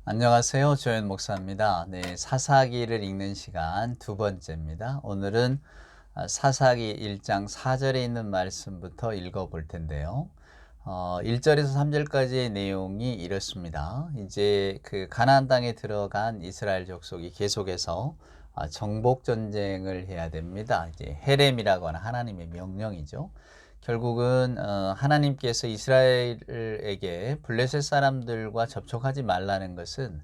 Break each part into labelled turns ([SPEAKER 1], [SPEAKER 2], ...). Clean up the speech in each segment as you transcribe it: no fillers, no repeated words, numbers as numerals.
[SPEAKER 1] 안녕하세요. 조현 목사입니다. 네, 사사기를 읽는 시간 두 번째입니다. 오늘은 사사기 1장 4절에 있는 말씀부터 읽어볼 텐데요. 1절에서 3절까지의 내용이 이렇습니다. 이제 그 가나안 땅에 들어간 이스라엘 족속이 계속해서 정복 전쟁을 해야 됩니다. 이제 헤렘이라고 하는 하나님의 명령이죠. 결국은 하나님께서 이스라엘에게 블레셋 사람들과 접촉하지 말라는 것은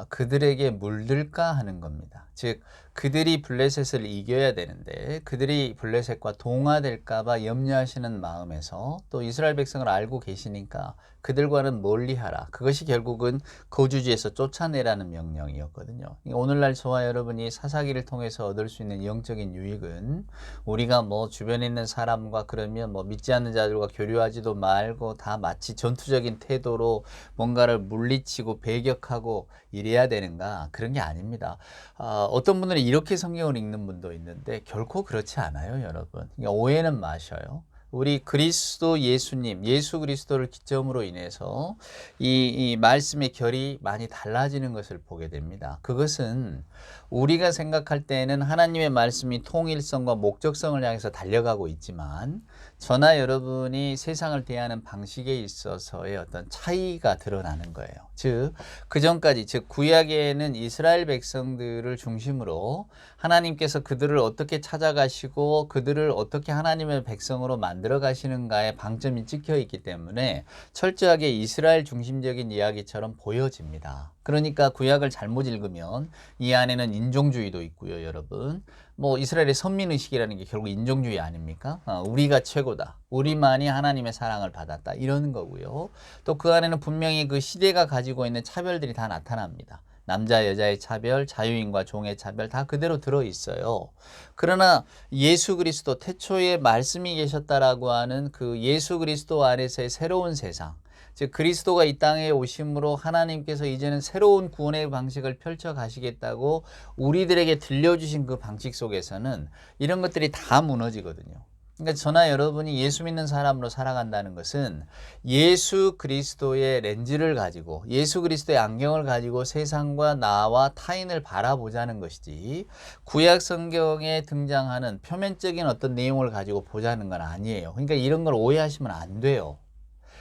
[SPEAKER 1] 그들에게 물들까 하는 겁니다. 즉 그들이 블레셋을 이겨야 되는데 그들이 블레셋과 동화될까 봐 염려하시는 마음에서 또 이스라엘 백성을 알고 계시니까 그들과는 멀리하라. 그것이 결국은 거주지에서 쫓아내라는 명령이었거든요. 오늘날 저와 여러분이 사사기를 통해서 얻을 수 있는 영적인 유익은 우리가 뭐 주변에 있는 사람과 그러면 뭐 믿지 않는 자들과 교류하지도 말고 다 마치 전투적인 태도로 뭔가를 물리치고 배격하고 이래야 되는가? 그런 게 아닙니다. 어떤 분들은 이렇게 성경을 읽는 분도 있는데 결코 그렇지 않아요, 여러분. 그러니까 오해는 마셔요. 우리 그리스도 예수님, 예수 그리스도를 기점으로 인해서 이 말씀의 결이 많이 달라지는 것을 보게 됩니다. 그것은 우리가 생각할 때에는 하나님의 말씀이 통일성과 목적성을 향해서 달려가고 있지만 저나 여러분이 세상을 대하는 방식에 있어서의 어떤 차이가 드러나는 거예요. 즉, 그전까지, 즉 구약에는 이스라엘 백성들을 중심으로 하나님께서 그들을 어떻게 찾아가시고 그들을 어떻게 하나님의 백성으로 만들어 가시는가에 방점이 찍혀 있기 때문에 철저하게 이스라엘 중심적인 이야기처럼 보여집니다. 그러니까 구약을 잘못 읽으면 이 안에는 인종주의도 있고요, 여러분. 뭐 이스라엘의 선민의식이라는 게 결국 인종주의 아닙니까? 우리가 최고다. 우리만이 하나님의 사랑을 받았다. 이러는 거고요. 또 그 안에는 분명히 그 시대가 가지고 있는 차별들이 다 나타납니다. 남자 여자의 차별, 자유인과 종의 차별 다 그대로 들어있어요. 그러나 예수 그리스도 태초에 말씀이 계셨다라고 하는 그 예수 그리스도 안에서의 새로운 세상, 즉 그리스도가 이 땅에 오심으로 하나님께서 이제는 새로운 구원의 방식을 펼쳐 가시겠다고 우리들에게 들려주신 그 방식 속에서는 이런 것들이 다 무너지거든요. 그러니까 저나 여러분이 예수 믿는 사람으로 살아간다는 것은 예수 그리스도의 렌즈를 가지고 예수 그리스도의 안경을 가지고 세상과 나와 타인을 바라보자는 것이지 구약 성경에 등장하는 표면적인 어떤 내용을 가지고 보자는 건 아니에요. 그러니까 이런 걸 오해하시면 안 돼요.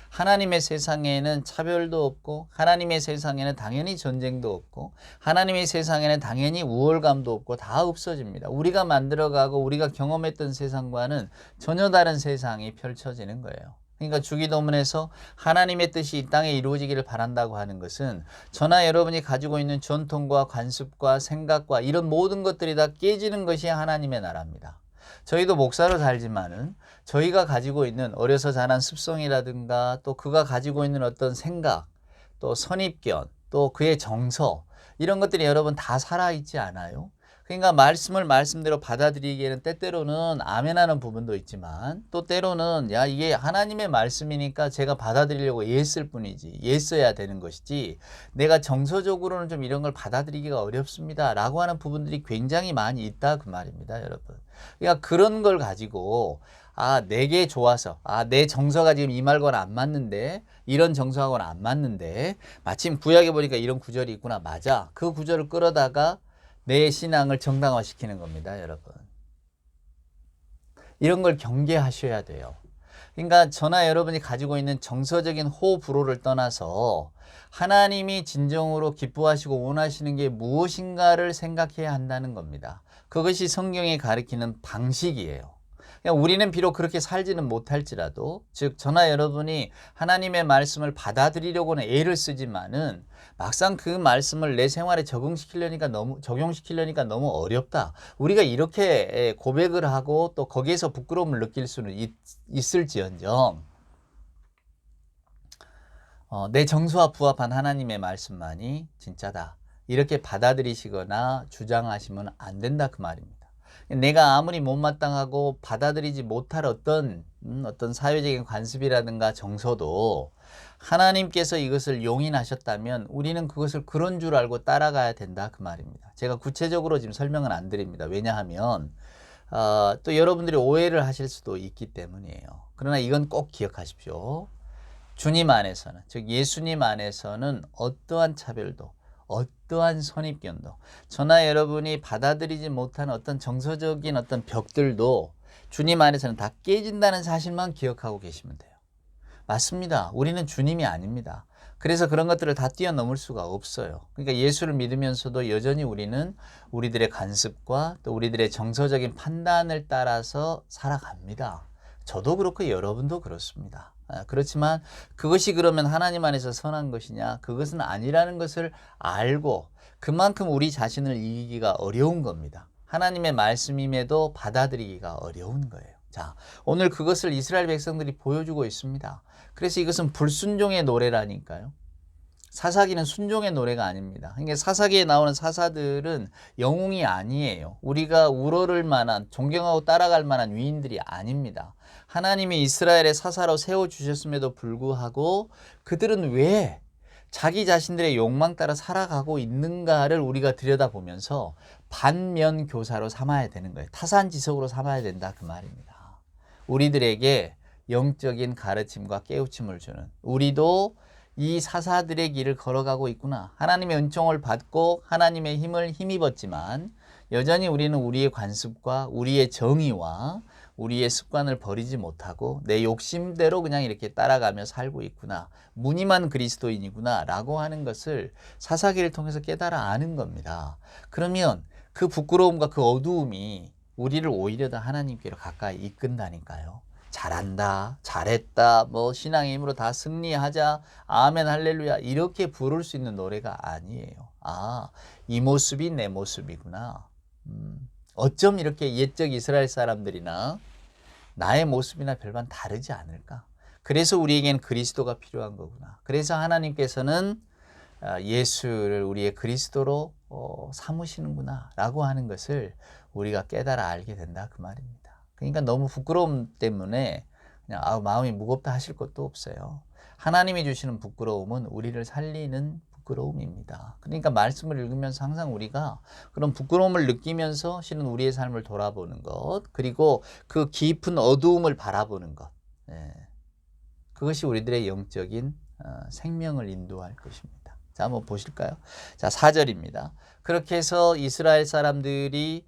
[SPEAKER 1] 하나님의 세상에는 차별도 없고 하나님의 세상에는 당연히 전쟁도 없고 하나님의 세상에는 당연히 우월감도 없고 다 없어집니다. 우리가 만들어가고 우리가 경험했던 세상과는 전혀 다른 세상이 펼쳐지는 거예요. 그러니까 주기도문에서 하나님의 뜻이 이 땅에 이루어지기를 바란다고 하는 것은 저나 여러분이 가지고 있는 전통과 관습과 생각과 이런 모든 것들이 다 깨지는 것이 하나님의 나라입니다. 저희도 목사로 살지만은 저희가 가지고 있는 어려서 자란 습성이라든가 또 그가 가지고 있는 어떤 생각, 또 선입견, 또 그의 정서 이런 것들이 여러분 다 살아있지 않아요? 그러니까 말씀을 말씀대로 받아들이기에는 때때로는 아멘하는 부분도 있지만 또 때로는 야 이게 하나님의 말씀이니까 제가 받아들이려고 예했을 뿐이지 예했어야 되는 것이지 내가 정서적으로는 좀 이런 걸 받아들이기가 어렵습니다 라고 하는 부분들이 굉장히 많이 있다 그 말입니다, 여러분. 그러니까 그런 걸 가지고 내게 좋아서 내 정서가 지금 이 말과는 안 맞는데 이런 정서하고는 안 맞는데 마침 구약에 보니까 이런 구절이 있구나. 맞아. 그 구절을 끌어다가 내 신앙을 정당화시키는 겁니다, 여러분. 이런 걸 경계하셔야 돼요. 그러니까 저나 여러분이 가지고 있는 정서적인 호불호를 떠나서 하나님이 진정으로 기뻐하시고 원하시는 게 무엇인가를 생각해야 한다는 겁니다. 그것이 성경이 가리키는 방식이에요. 우리는 비록 그렇게 살지는 못할지라도 즉 저나 여러분이 하나님의 말씀을 받아들이려고는 애를 쓰지만은 막상 그 말씀을 내 생활에 적용시키려니까 너무 어렵다. 우리가 이렇게 고백을 하고 또 거기에서 부끄러움을 느낄 수는 있을지언정 내 정서와 부합한 하나님의 말씀만이 진짜다. 이렇게 받아들이시거나 주장하시면 안 된다 그 말입니다. 내가 아무리 못마땅하고 받아들이지 못할 어떤 사회적인 관습이라든가 정서도 하나님께서 이것을 용인하셨다면 우리는 그것을 그런 줄 알고 따라가야 된다 그 말입니다. 제가 구체적으로 지금 설명은 안 드립니다. 왜냐하면 또 여러분들이 오해를 하실 수도 있기 때문이에요. 그러나 이건 꼭 기억하십시오. 주님 안에서는, 즉 예수님 안에서는 어떠한 차별도, 어떠한 선입견도, 저나 여러분이 받아들이지 못한 어떤 정서적인 어떤 벽들도 주님 안에서는 다 깨진다는 사실만 기억하고 계시면 돼요. 맞습니다. 우리는 주님이 아닙니다. 그래서 그런 것들을 다 뛰어넘을 수가 없어요. 그러니까 예수를 믿으면서도 여전히 우리는 우리들의 관습과 또 우리들의 정서적인 판단을 따라서 살아갑니다. 저도 그렇고 여러분도 그렇습니다. 그렇지만 그것이 그러면 하나님 안에서 선한 것이냐? 그것은 아니라는 것을 알고 그만큼 우리 자신을 이기기가 어려운 겁니다. 하나님의 말씀임에도 받아들이기가 어려운 거예요. 자, 오늘 그것을 이스라엘 백성들이 보여주고 있습니다. 그래서 이것은 불순종의 노래라니까요. 사사기는 순종의 노래가 아닙니다. 그러니까 사사기에 나오는 사사들은 영웅이 아니에요. 우리가 우러를 만한, 존경하고 따라갈 만한 위인들이 아닙니다. 하나님이 이스라엘의 사사로 세워주셨음에도 불구하고 그들은 왜 자기 자신들의 욕망 따라 살아가고 있는가를 우리가 들여다보면서 반면교사로 삼아야 되는 거예요. 타산지석으로 삼아야 된다 그 말입니다. 우리들에게 영적인 가르침과 깨우침을 주는, 우리도 이 사사들의 길을 걸어가고 있구나. 하나님의 은총을 받고 하나님의 힘을 힘입었지만 여전히 우리는 우리의 관습과 우리의 정의와 우리의 습관을 버리지 못하고 내 욕심대로 그냥 이렇게 따라가며 살고 있구나. 무늬만 그리스도인이구나 라고 하는 것을 사사기를 통해서 깨달아 아는 겁니다. 그러면 그 부끄러움과 그 어두움이 우리를 오히려 더 하나님께로 가까이 이끈다니까요. 잘한다, 잘했다, 뭐 신앙의 힘으로 다 승리하자, 아멘 할렐루야 이렇게 부를 수 있는 노래가 아니에요. 아, 이 모습이 내 모습이구나. 어쩜 이렇게 옛적 이스라엘 사람들이나 나의 모습이나 별반 다르지 않을까? 그래서 우리에겐 그리스도가 필요한 거구나. 그래서 하나님께서는 예수를 우리의 그리스도로 삼으시는구나 라고 하는 것을 우리가 깨달아 알게 된다 그 말입니다. 그러니까 너무 부끄러움 때문에 그냥 마음이 무겁다 하실 것도 없어요. 하나님이 주시는 부끄러움은 우리를 살리는 부끄러움입니다. 그러니까 말씀을 읽으면서 항상 우리가 그런 부끄러움을 느끼면서 실은 우리의 삶을 돌아보는 것, 그리고 그 깊은 어두움을 바라보는 것, 그것이 우리들의 영적인 생명을 인도할 것입니다. 자, 한번 보실까요? 자, 4절입니다. 그렇게 해서 이스라엘 사람들이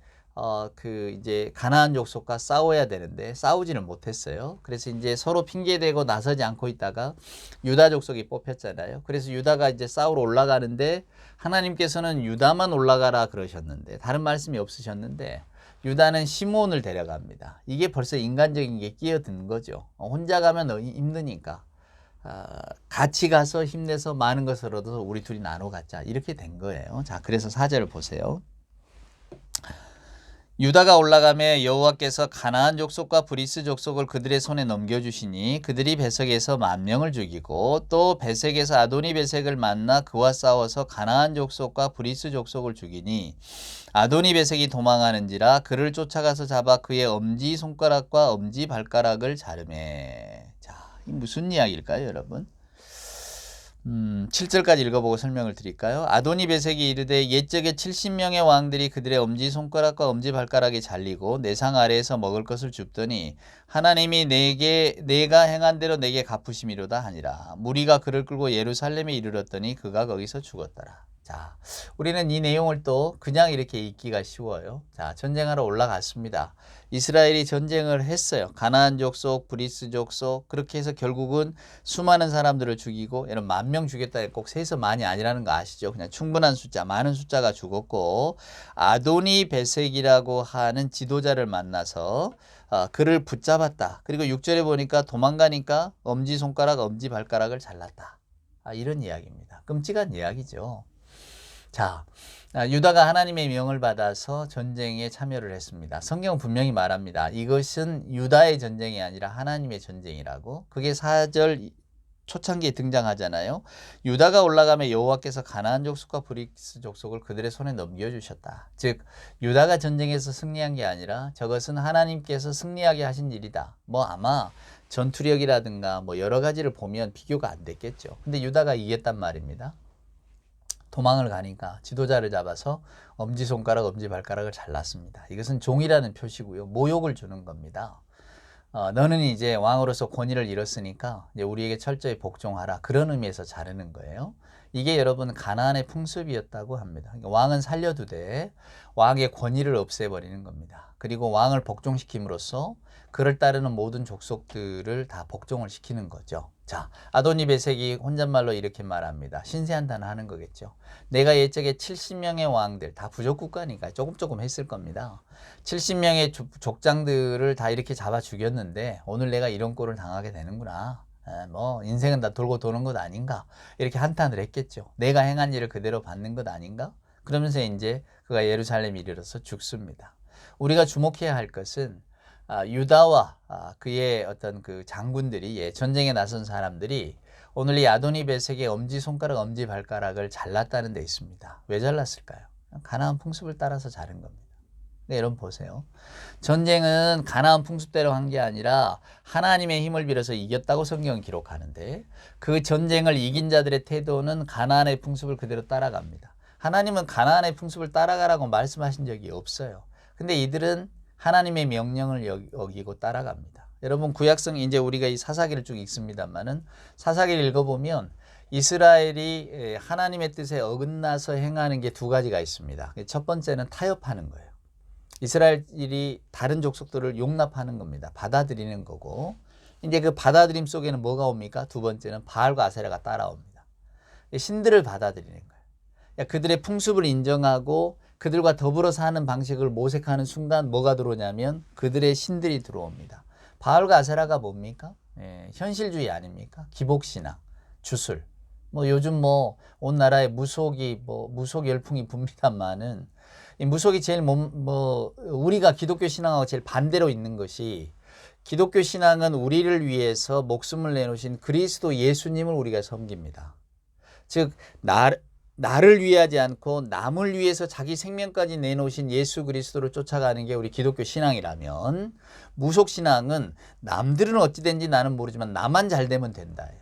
[SPEAKER 1] 이제 가나안 족속과 싸워야 되는데 싸우지는 못했어요. 그래서 이제 서로 핑계대고 나서지 않고 있다가 유다 족속이 뽑혔잖아요. 그래서 유다가 이제 싸우러 올라가는데 하나님께서는 유다만 올라가라 그러셨는데 다른 말씀이 없으셨는데 유다는 시므온을 데려갑니다. 이게 벌써 인간적인 게 끼어든 거죠. 혼자 가면 힘드니까 같이 가서 힘내서 많은 것을 얻어서 우리 둘이 나눠 갖자 이렇게 된 거예요. 자, 그래서 4절을 보세요. 유다가 올라가매 여호와께서 가나안 족속과 브리스 족속을 그들의 손에 넘겨주시니 그들이 베색에서 10,000명을 죽이고 또 베색에서 아도니 베색을 만나 그와 싸워서 가나안 족속과 브리스 족속을 죽이니 아도니 베색이 도망하는지라 그를 쫓아가서 잡아 그의 엄지 손가락과 엄지 발가락을 자르매. 자, 이 무슨 이야기일까요, 여러분? 7절까지 읽어보고 설명을 드릴까요? 아도니 베색이 이르되 옛적에 70명의 왕들이 그들의 엄지손가락과 엄지발가락이 잘리고 내 상 아래에서 먹을 것을 줍더니 하나님이 내가 행한 대로 내게 갚으심이로다 하니라. 무리가 그를 끌고 예루살렘에 이르렀더니 그가 거기서 죽었더라. 자, 우리는 이 내용을 또 그냥 이렇게 읽기가 쉬워요. 자, 전쟁하러 올라갔습니다. 이스라엘이 전쟁을 했어요. 가나안 족속, 브리스 족속, 그렇게 해서 결국은 수많은 사람들을 죽이고, 이런 10,000명 죽였다 꼭 세서 많이 아니라는 거 아시죠? 그냥 충분한 숫자, 많은 숫자가 죽었고, 아도니 베색이라고 하는 지도자를 만나서 그를 붙잡았다. 그리고 6절에 보니까 도망가니까 엄지손가락, 엄지발가락을 잘랐다. 이런 이야기입니다. 끔찍한 이야기죠. 자, 유다가 하나님의 명을 받아서 전쟁에 참여를 했습니다. 성경은 분명히 말합니다. 이것은 유다의 전쟁이 아니라 하나님의 전쟁이라고. 그게 4절 초창기에 등장하잖아요. 유다가 올라가며 여호와께서 가나안 족속과 브리스 족속을 그들의 손에 넘겨주셨다. 즉 유다가 전쟁에서 승리한 게 아니라 저것은 하나님께서 승리하게 하신 일이다. 뭐 아마 전투력이라든가 뭐 여러 가지를 보면 비교가 안 됐겠죠. 근데 유다가 이겼단 말입니다. 도망을 가니까 지도자를 잡아서 엄지손가락, 엄지발가락을 잘랐습니다. 이것은 종이라는 표시고요. 모욕을 주는 겁니다. 너는 이제 왕으로서 권위를 잃었으니까 이제 우리에게 철저히 복종하라. 그런 의미에서 자르는 거예요. 이게 여러분 가나안의 풍습이었다고 합니다. 그러니까 왕은 살려두되 왕의 권위를 없애버리는 겁니다. 그리고 왕을 복종시킴으로써 그를 따르는 모든 족속들을 다 복종을 시키는 거죠. 자, 아도니베섹이 혼잣말로 이렇게 말합니다. 신세한탄을 하는 거겠죠. 내가 옛적에 70명의 왕들, 다 부족국가니까 조금 했을 겁니다. 70명의 족장들을 다 이렇게 잡아 죽였는데 오늘 내가 이런 꼴을 당하게 되는구나. 뭐 인생은 다 돌고 도는 것 아닌가, 이렇게 한탄을 했겠죠. 내가 행한 일을 그대로 받는 것 아닌가. 그러면서 이제 그가 예루살렘에 이르러서 죽습니다. 우리가 주목해야 할 것은 유다와 그의 어떤 그 장군들이, 전쟁에 나선 사람들이 오늘 이 아도니베섹의 엄지손가락 엄지발가락을 잘랐다는 데 있습니다. 왜 잘랐을까요? 가나안 풍습을 따라서 자른 겁니다. 네, 여러분 보세요. 전쟁은 가나안 풍습대로 한 게 아니라 하나님의 힘을 빌어서 이겼다고 성경은 기록하는데, 그 전쟁을 이긴 자들의 태도는 가나안의 풍습을 그대로 따라갑니다. 하나님은 가나안의 풍습을 따라가라고 말씀하신 적이 없어요. 근데 이들은 하나님의 명령을 어기고 따라갑니다. 여러분 구약성 이제 우리가 이 사사기를 쭉 읽습니다만은, 사사기를 읽어보면 이스라엘이 하나님의 뜻에 어긋나서 행하는 게 두 가지가 있습니다. 첫 번째는 타협하는 거예요. 이스라엘이 다른 족속들을 용납하는 겁니다. 받아들이는 거고, 이제 그 받아들임 속에는 뭐가 옵니까? 두 번째는 바알과 아세라가 따라옵니다. 신들을 받아들이는 거예요. 그들의 풍습을 인정하고 그들과 더불어 사는 방식을 모색하는 순간 뭐가 들어오냐면 그들의 신들이 들어옵니다. 바알과 아세라가 뭡니까? 현실주의 아닙니까? 기복신앙, 주술. 뭐 요즘 뭐 온 나라에 무속 열풍이 붑니다만은, 이 무속이 제일 우리가 기독교 신앙하고 제일 반대로 있는 것이, 기독교 신앙은 우리를 위해서 목숨을 내놓으신 그리스도 예수님을 우리가 섬깁니다. 즉 나를 위하지 않고 남을 위해서 자기 생명까지 내놓으신 예수 그리스도를 쫓아가는 게 우리 기독교 신앙이라면, 무속 신앙은 남들은 어찌된지 나는 모르지만 나만 잘 되면 된다예요.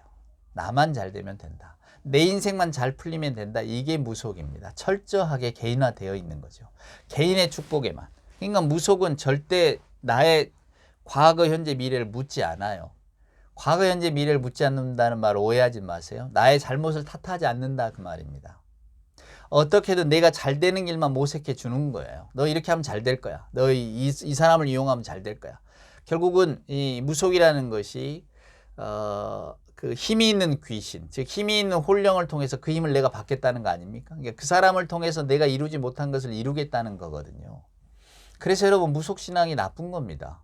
[SPEAKER 1] 나만 잘 되면 된다. 내 인생만 잘 풀리면 된다. 이게 무속입니다. 철저하게 개인화되어 있는 거죠. 개인의 축복에만. 그러니까 무속은 절대 나의 과거, 현재, 미래를 묻지 않아요. 과거, 현재, 미래를 묻지 않는다는 말을 오해하지 마세요. 나의 잘못을 탓하지 않는다, 그 말입니다. 어떻게든 내가 잘 되는 길만 모색해 주는 거예요. 너 이렇게 하면 잘 될 거야. 너 이 사람을 이용하면 잘 될 거야. 결국은 이 무속이라는 것이 그 힘이 있는 귀신, 즉 힘이 있는 혼령을 통해서 그 힘을 내가 받겠다는 거 아닙니까? 그러니까 그 사람을 통해서 내가 이루지 못한 것을 이루겠다는 거거든요. 그래서 여러분 무속신앙이 나쁜 겁니다.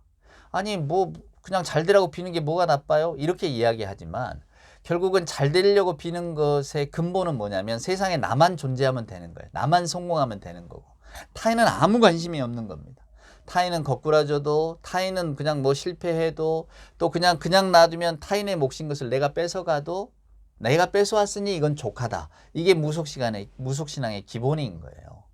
[SPEAKER 1] 아니 뭐 그냥 잘 되라고 비는 게 뭐가 나빠요? 이렇게 이야기하지만 결국은 잘 되려고 비는 것의 근본은 뭐냐면, 세상에 나만 존재하면 되는 거예요. 나만 성공하면 되는 거고, 타인은 아무 관심이 없는 겁니다. 타인은 거꾸라져도, 타인은 그냥 뭐 실패해도, 또 그냥 놔두면 타인의 몫인 것을 내가 뺏어가도, 내가 뺏어왔으니 이건 족하다. 이게 무속신앙의 기본인 거예요.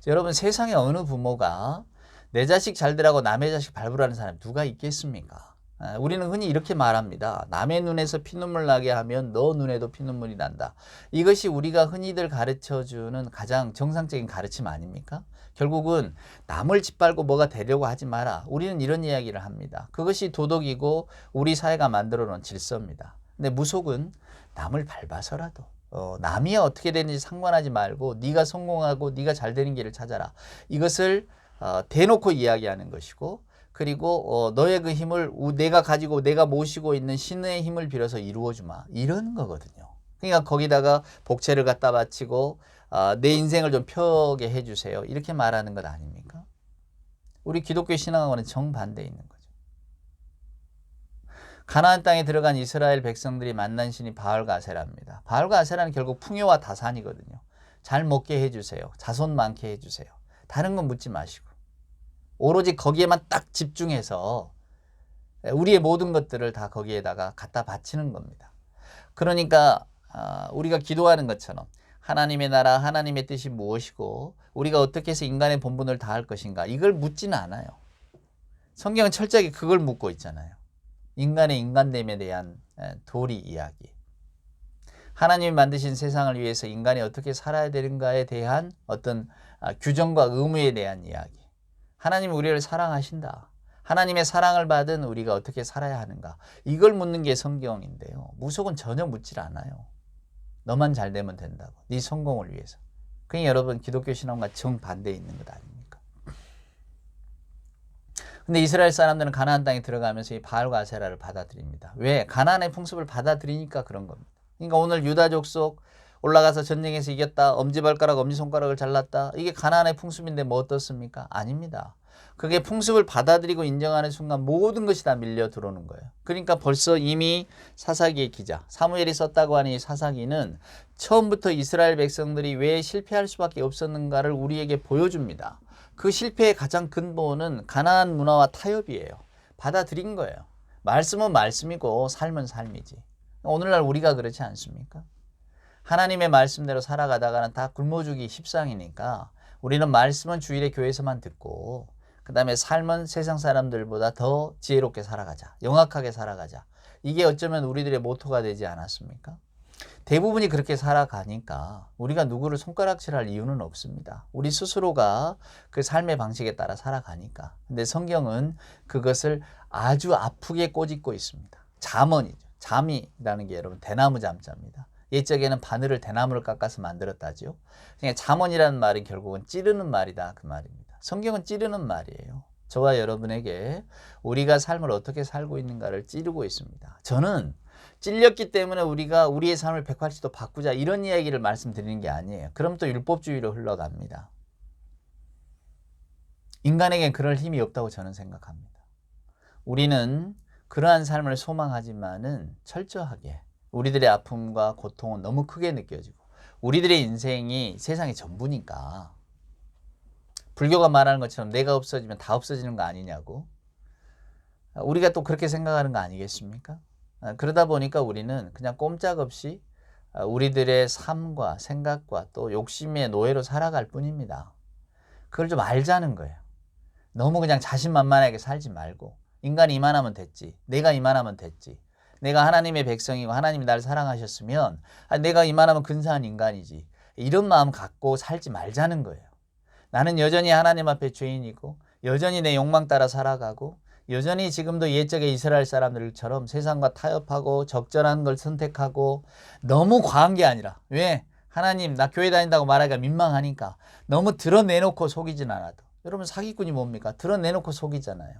[SPEAKER 1] 여러분 세상에 어느 부모가 내 자식 잘 되라고 남의 자식 밟으라는 사람이 누가 있겠습니까? 우리는 흔히 이렇게 말합니다. 남의 눈에서 피눈물 나게 하면 너 눈에도 피눈물이 난다. 이것이 우리가 흔히들 가르쳐주는 가장 정상적인 가르침 아닙니까? 결국은 남을 짓밟고 뭐가 되려고 하지 마라. 우리는 이런 이야기를 합니다. 그것이 도덕이고 우리 사회가 만들어 놓은 질서입니다. 근데 무속은 남을 밟아서라도 남이 어떻게 되는지 상관하지 말고 네가 성공하고 네가 잘 되는 길을 찾아라. 이것을 대놓고 이야기하는 것이고, 그리고 너의 그 힘을 내가 가지고 내가 모시고 있는 신의 힘을 빌어서 이루어주마, 이런 거거든요. 그러니까 거기다가 복채를 갖다 바치고 내 인생을 좀 펴게 해주세요, 이렇게 말하는 것 아닙니까? 우리 기독교 신앙하고는 정반대에 있는 거죠. 가나안 땅에 들어간 이스라엘 백성들이 만난 신이 바알과 아세라입니다. 바알과 아세라는 결국 풍요와 다산이거든요. 잘 먹게 해주세요, 자손 많게 해주세요, 다른 건 묻지 마시고 오로지 거기에만 딱 집중해서 우리의 모든 것들을 다 거기에다가 갖다 바치는 겁니다. 그러니까 우리가 기도하는 것처럼 하나님의 나라, 하나님의 뜻이 무엇이고 우리가 어떻게 해서 인간의 본분을 다할 것인가, 이걸 묻지는 않아요. 성경은 철저하게 그걸 묻고 있잖아요. 인간의 인간됨에 대한 도리 이야기, 하나님이 만드신 세상을 위해서 인간이 어떻게 살아야 되는가에 대한 어떤 규정과 의무에 대한 이야기. 하나님이 우리를 사랑하신다. 하나님의 사랑을 받은 우리가 어떻게 살아야 하는가? 이걸 묻는 게 성경인데요. 무속은 전혀 묻질 않아요. 너만 잘 되면 된다고. 네 성공을 위해서. 그러니까 여러분 기독교 신앙과 정반대에 있는 것 아닙니까? 근데 이스라엘 사람들은 가나안 땅에 들어가면서 이 바알과 아세라를 받아들입니다. 왜? 가나안의 풍습을 받아들이니까 그런 겁니다. 그러니까 오늘 유다 족속 올라가서 전쟁에서 이겼다. 엄지발가락, 엄지손가락을 잘랐다. 이게 가나안의 풍습인데 뭐 어떻습니까? 아닙니다. 그게 풍습을 받아들이고 인정하는 순간 모든 것이 다 밀려 들어오는 거예요. 그러니까 벌써 이미 사사기의 기자, 사무엘이 썼다고 하는 이 사사기는 처음부터 이스라엘 백성들이 왜 실패할 수밖에 없었는가를 우리에게 보여줍니다. 그 실패의 가장 근본은 가나안 문화와 타협이에요. 받아들인 거예요. 말씀은 말씀이고 삶은 삶이지. 오늘날 우리가 그렇지 않습니까? 하나님의 말씀대로 살아가다가는 다 굶어 죽기 십상이니까 우리는 말씀은 주일에 교회에서만 듣고 그 다음에 삶은 세상 사람들보다 더 지혜롭게 살아가자. 영악하게 살아가자. 이게 어쩌면 우리들의 모토가 되지 않았습니까? 대부분이 그렇게 살아가니까 우리가 누구를 손가락질할 이유는 없습니다. 우리 스스로가 그 삶의 방식에 따라 살아가니까. 근데 성경은 그것을 아주 아프게 꼬집고 있습니다. 잠언이죠. 잠이라는 게 여러분 대나무 잠자입니다. 옛적에는 바늘을 대나무를 깎아서 만들었다지요. 그러니까 잠언이라는 말은 결국은 찌르는 말이다 그 말입니다. 성경은 찌르는 말이에요. 저와 여러분에게 우리가 삶을 어떻게 살고 있는가를 찌르고 있습니다. 저는 찔렸기 때문에 우리가 우리의 삶을 180도 바꾸자 이런 이야기를 말씀드리는 게 아니에요. 그럼 또 율법주의로 흘러갑니다. 인간에겐 그럴 힘이 없다고 저는 생각합니다. 우리는 그러한 삶을 소망하지만은 철저하게 우리들의 아픔과 고통은 너무 크게 느껴지고 우리들의 인생이 세상의 전부니까 불교가 말하는 것처럼 내가 없어지면 다 없어지는 거 아니냐고 우리가 또 그렇게 생각하는 거 아니겠습니까? 그러다 보니까 우리는 그냥 꼼짝없이 우리들의 삶과 생각과 또 욕심의 노예로 살아갈 뿐입니다. 그걸 좀 알자는 거예요. 너무 그냥 자신만만하게 살지 말고 인간이 이만하면 됐지. 내가 이만하면 됐지. 내가 하나님의 백성이고 하나님이 나를 사랑하셨으면 내가 이만하면 근사한 인간이지. 이런 마음 갖고 살지 말자는 거예요. 나는 여전히 하나님 앞에 죄인이고 여전히 내 욕망 따라 살아가고 여전히 지금도 옛적의 이스라엘 사람들처럼 세상과 타협하고 적절한 걸 선택하고 너무 과한 게 아니라 왜? 하나님 나 교회 다닌다고 말하기가 민망하니까 너무 드러내놓고 속이진 않아도 여러분 사기꾼이 뭡니까? 드러내놓고 속이잖아요.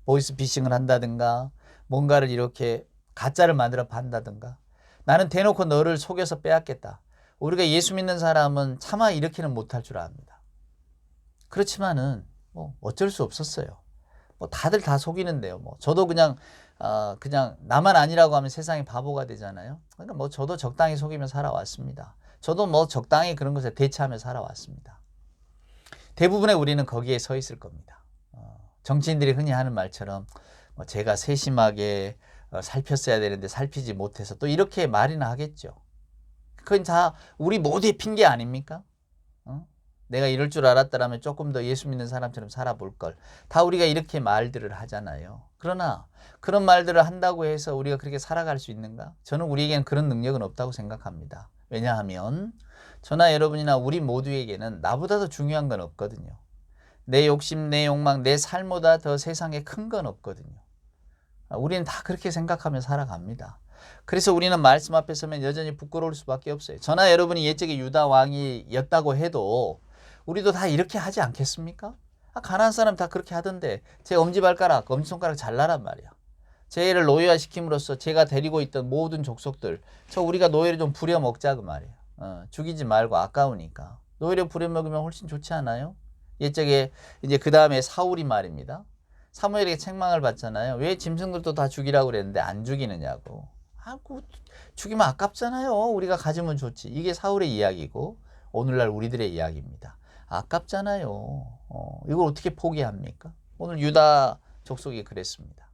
[SPEAKER 1] 보이스피싱을 한다든가 뭔가를 이렇게 가짜를 만들어 판다든가 나는 대놓고 너를 속여서 빼앗겠다. 우리가 예수 믿는 사람은 차마 이렇게는 못할 줄 압니다. 그렇지만은 뭐 어쩔 수 없었어요. 뭐 다들 다 속이는데요. 뭐 저도 그냥 나만 아니라고 하면 세상이 바보가 되잖아요. 그러니까 뭐 저도 적당히 속이며 살아왔습니다. 저도 뭐 적당히 그런 것에 대처하며 살아왔습니다. 대부분의 우리는 거기에 서 있을 겁니다. 정치인들이 흔히 하는 말처럼 뭐 제가 세심하게 살폈어야 되는데 살피지 못해서 또 이렇게 말이나 하겠죠. 그건 다 우리 모두의 핑계 아닙니까? 내가 이럴 줄 알았더라면 조금 더 예수 믿는 사람처럼 살아볼 걸. 다 우리가 이렇게 말들을 하잖아요. 그러나 그런 말들을 한다고 해서 우리가 그렇게 살아갈 수 있는가? 저는 우리에게는 그런 능력은 없다고 생각합니다. 왜냐하면 저나 여러분이나 우리 모두에게는 나보다 더 중요한 건 없거든요. 내 욕심, 내 욕망, 내 삶보다 더 세상에 큰 건 없거든요. 우리는 다 그렇게 생각하며 살아갑니다. 그래서 우리는 말씀 앞에 서면 여전히 부끄러울 수밖에 없어요. 저나 여러분이 옛적에 유다 왕이었다고 해도 우리도 다 이렇게 하지 않겠습니까? 가나안 사람 다 그렇게 하던데 제 엄지발가락, 엄지손가락 잘라란 말이야. 제 애를 노예화시킴으로써 제가 데리고 있던 모든 족속들 저 우리가 노예를 좀 부려먹자 그 말이야. 죽이지 말고 아까우니까. 노예를 부려먹으면 훨씬 좋지 않아요? 옛적에 이제 그 다음에 사울이 말입니다. 사무엘에게 책망을 받잖아요. 왜 짐승들도 다 죽이라고 그랬는데 안 죽이느냐고. 죽이면 아깝잖아요. 우리가 가지면 좋지. 이게 사울의 이야기고 오늘날 우리들의 이야기입니다. 아깝잖아요. 이걸 어떻게 포기합니까? 오늘 유다 족속이 그랬습니다.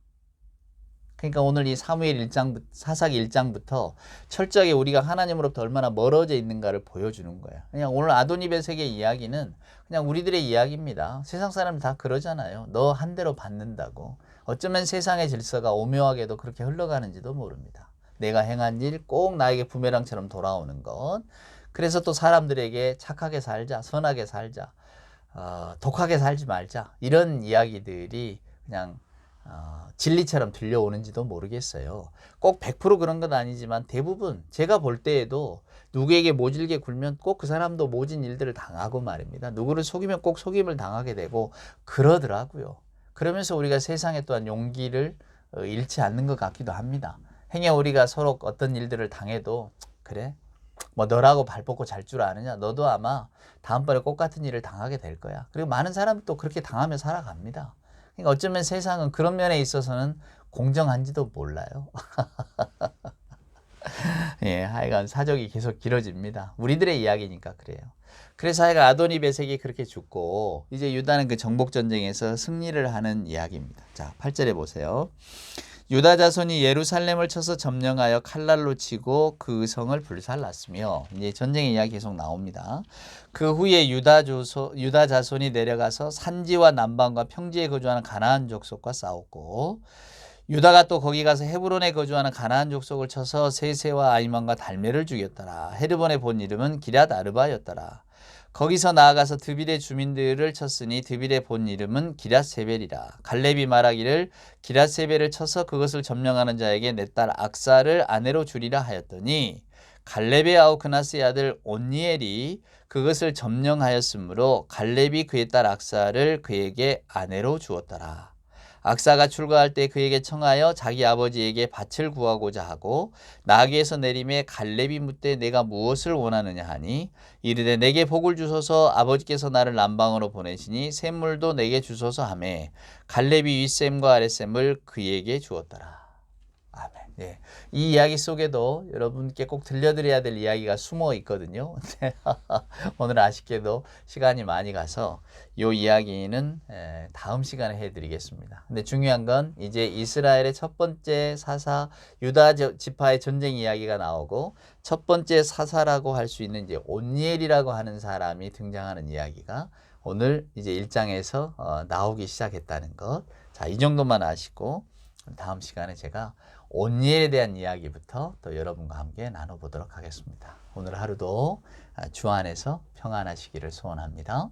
[SPEAKER 1] 그러니까 오늘 이 사무엘 1장, 사사기 1장부터 철저하게 우리가 하나님으로부터 얼마나 멀어져 있는가를 보여주는 거예요. 그냥 오늘 아도니베섹의 이야기는 그냥 우리들의 이야기입니다. 세상 사람들 다 그러잖아요. 너 한 대로 받는다고. 어쩌면 세상의 질서가 오묘하게도 그렇게 흘러가는지도 모릅니다. 내가 행한 일 꼭 나에게 부메랑처럼 돌아오는 것. 그래서 또 사람들에게 착하게 살자, 선하게 살자, 독하게 살지 말자 이런 이야기들이 그냥 진리처럼 들려오는지도 모르겠어요. 꼭 100% 그런 건 아니지만 대부분 제가 볼 때에도 누구에게 모질게 굴면 꼭 그 사람도 모진 일들을 당하고 말입니다. 누구를 속이면 꼭 속임을 당하게 되고 그러더라고요. 그러면서 우리가 세상에 또한 용기를 잃지 않는 것 같기도 합니다. 행여 우리가 서로 어떤 일들을 당해도 그래? 뭐 너라고 발 뻗고 잘 줄 아느냐? 너도 아마 다음번에 꼭 같은 일을 당하게 될 거야. 그리고 많은 사람이 또 그렇게 당하며 살아갑니다. 그러니까 어쩌면 세상은 그런 면에 있어서는 공정한지도 몰라요. 예, 하여간 사적이 계속 길어집니다. 우리들의 이야기니까 그래요. 그래서 하여간 아도니 베섹이 그렇게 죽고 이제 유다는 그 정복 전쟁에서 승리를 하는 이야기입니다. 자, 8절에 보세요. 유다 자손이 예루살렘을 쳐서 점령하여 칼날로 치고 그 성을 불살랐으며 이제 전쟁의 이야기 계속 나옵니다. 그 후에 유다 자손이 내려가서 산지와 남방과 평지에 거주하는 가나안 족속과 싸웠고 유다가 또 거기 가서 헤브론에 거주하는 가나안 족속을 쳐서 세세와 아이만과 달메를 죽였더라. 헤르본의 본 이름은 기럇 아르바였더라. 거기서 나아가서 드빌의 주민들을 쳤으니 드빌의 본 이름은 기럇세벨이라. 갈렙이 말하기를 기럇세벨을 쳐서 그것을 점령하는 자에게 내 딸 악사를 아내로 주리라 하였더니 갈렙의 아우 그나스의 아들 온니엘이 그것을 점령하였으므로 갈렙이 그의 딸 악사를 그에게 아내로 주었더라. 악사가 출가할 때 그에게 청하여 자기 아버지에게 밭을 구하고자 하고 나귀에서 내림에 갈렙이 묻되 내가 무엇을 원하느냐 하니 이르되 내게 복을 주소서 아버지께서 나를 남방으로 보내시니 샘물도 내게 주소서 하매 갈렙이 윗샘과 아랫샘을 그에게 주었더라. 아멘. 예. 이 이야기 속에도 여러분께 꼭 들려드려야 될 이야기가 숨어 있거든요. 오늘 아쉽게도 시간이 많이 가서 이 이야기는 다음 시간에 해드리겠습니다. 근데 중요한 건 이제 이스라엘의 첫 번째 사사 유다 지파의 전쟁 이야기가 나오고 첫 번째 사사라고 할 수 있는 이제 온니엘이라고 하는 사람이 등장하는 이야기가 오늘 이제 1장에서 나오기 시작했다는 것. 자, 이 정도만 아시고 다음 시간에 제가 온니엘에 대한 이야기부터 또 여러분과 함께 나눠보도록 하겠습니다. 오늘 하루도 주 안에서 평안하시기를 소원합니다.